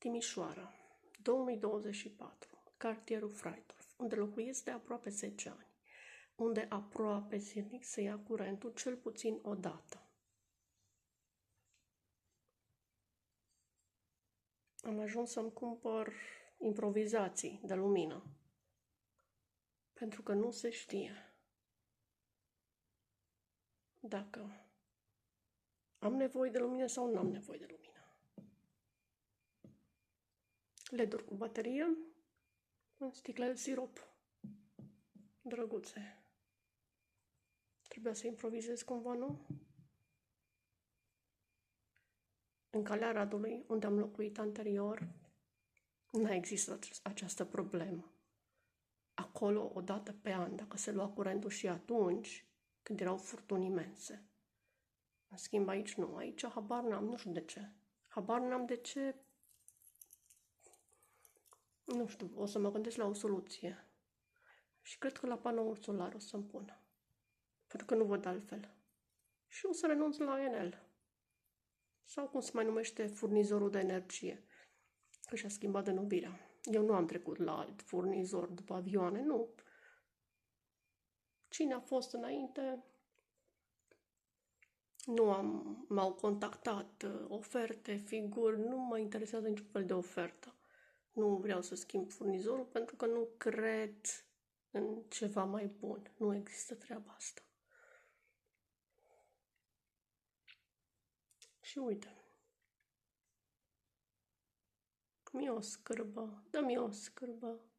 Timișoara, 2024, cartierul Freitorf, unde locuiesc de aproape 10 ani, unde aproape zilnic se ia curentul cel puțin o dată. Am ajuns să-mi cumpăr improvizații de lumină, pentru că nu se știe dacă am nevoie de lumină sau nu am nevoie de lumină. LED-uri cu baterie, în sticle de sirop, drăguțe. Trebuia să improvizez cumva, nu? În Calea Radului, unde am locuit anterior, nu există această problemă. Acolo, o dată pe an, dacă se lua curentul și atunci, când erau furtuni imense. În schimb, aici nu. Aici habar n-am, nu știu de ce. Habar n-am de ce. Nu știu, o să mă gândesc la o soluție. Și cred că la panoul solar o să-mi pun. Pentru că nu văd altfel. Și o să renunț la Enel. Sau cum se mai numește furnizorul de energie. Că și-a schimbat denumirea. Eu nu am trecut la alt furnizor după avioane, nu. Cine a fost înainte, m-au contactat oferte, figuri, nu mă interesează niciun fel de ofertă. Nu vreau să schimb furnizorul pentru că nu cred în ceva mai bun. Nu există treaba asta. Și uite. Mi-e o scârbă, dă-mi o scârbă.